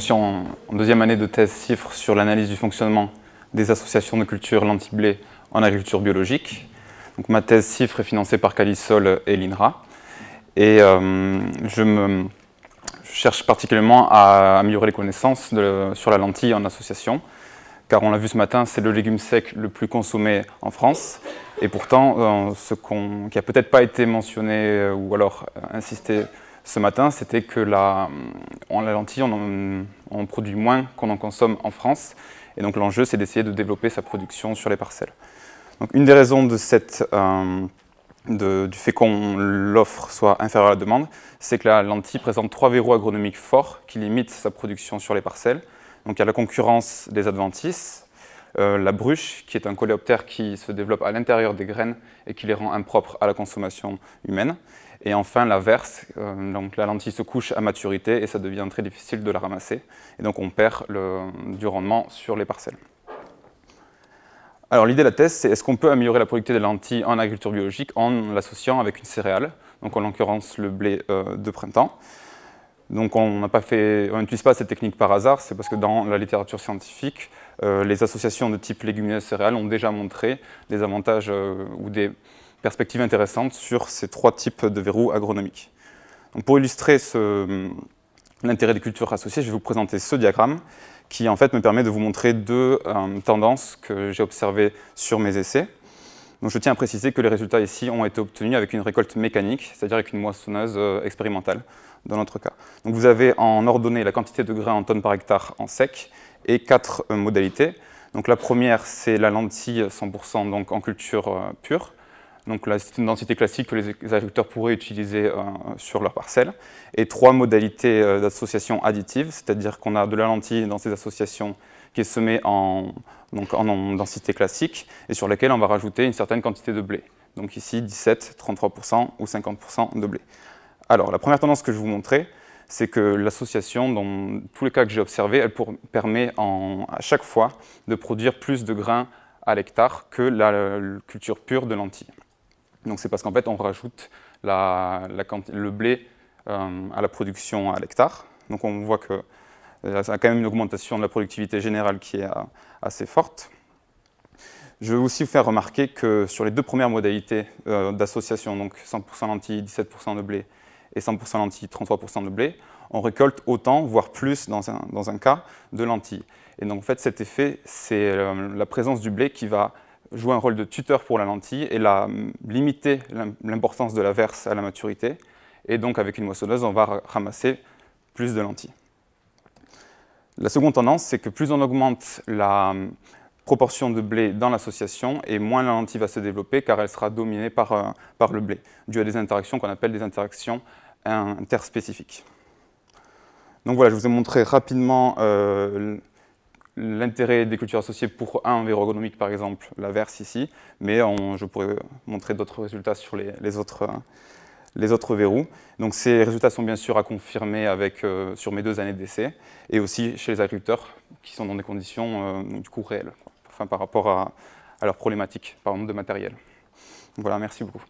suis en deuxième année de thèse CIFRE sur l'analyse du fonctionnement des associations de culture lentilles-blé en agriculture biologique. Donc, ma thèse CIFRE est financée par Calisol et l'INRA. Et je cherche particulièrement à améliorer les connaissances sur la lentille en association, car on l'a vu ce matin, c'est le légume sec le plus consommé en France. Et pourtant, ce qui n'a peut-être pas été mentionné ou alors insisté ce matin, c'était que la lentille, on produit moins qu'on en consomme en France. Et donc l'enjeu, c'est d'essayer de développer sa production sur les parcelles. Donc, une des raisons de du fait qu'on l'offre soit inférieure à la demande, c'est que la lentille présente 3 verrous agronomiques forts qui limitent sa production sur les parcelles. Donc il y a la concurrence des adventices, la bruche, qui est un coléoptère qui se développe à l'intérieur des graines et qui les rend impropres à la consommation humaine. Et enfin la verse, donc la lentille se couche à maturité et ça devient très difficile de la ramasser. Et donc on perd du rendement sur les parcelles. Alors l'idée de la thèse, c'est est-ce qu'on peut améliorer la productivité des lentilles en agriculture biologique en l'associant avec une céréale, donc en l'occurrence le blé de printemps. Donc on n'utilise pas cette technique par hasard, c'est parce que dans la littérature scientifique, les associations de type légumineuses céréales ont déjà montré des avantages ou des perspectives intéressantes sur ces 3 types de verrous agronomiques. Donc pour illustrer l'intérêt des cultures associées, je vais vous présenter ce diagramme qui en fait me permet de vous montrer 2 tendances que j'ai observées sur mes essais. Donc, je tiens à préciser que les résultats ici ont été obtenus avec une récolte mécanique, c'est-à-dire avec une moissonneuse expérimentale dans notre cas. Donc, vous avez en ordonnée la quantité de grains en tonnes par hectare en sec et 4 modalités. Donc, la première, c'est la lentille 100% donc en culture pure. Donc là, c'est une densité classique que les agriculteurs pourraient utiliser sur leurs parcelles. Et 3 modalités d'association additive, c'est-à-dire qu'on a de la lentille dans ces associations qui est semée en densité classique et sur laquelle on va rajouter une certaine quantité de blé. Donc ici, 17, 33% ou 50% de blé. Alors, la première tendance que je vais vous montrer, c'est que l'association, dans tous les cas que j'ai observés, elle permet à chaque fois de produire plus de grains à l'hectare que la culture pure de lentilles. Donc c'est parce qu'en fait on rajoute le blé à la production à l'hectare. Donc on voit que ça a quand même une augmentation de la productivité générale qui est assez forte. Je vais aussi vous faire remarquer que sur les 2 premières modalités d'association, donc 100% lentilles, 17% de blé et 100% lentilles, 33% de blé, on récolte autant, voire plus dans un cas, de lentilles. Et donc en fait cet effet, c'est la présence du blé qui va jouer un rôle de tuteur pour la lentille et limiter l'importance de la verse à la maturité. Et donc, avec une moissonneuse, on va ramasser plus de lentilles. La seconde tendance, c'est que plus on augmente la proportion de blé dans l'association, et moins la lentille va se développer, car elle sera dominée par le blé, dû à des interactions qu'on appelle des interactions interspécifiques. Donc voilà, je vous ai montré rapidement l'intérêt des cultures associées pour un verrou agronomique, par exemple, la verse ici, mais je pourrais montrer d'autres résultats sur les autres verrous. Donc ces résultats sont bien sûr à confirmer sur mes 2 années d'essai, et aussi chez les agriculteurs qui sont dans des conditions du coup réelles, enfin, par rapport à leurs problématiques, par exemple de matériel. Donc voilà, merci beaucoup.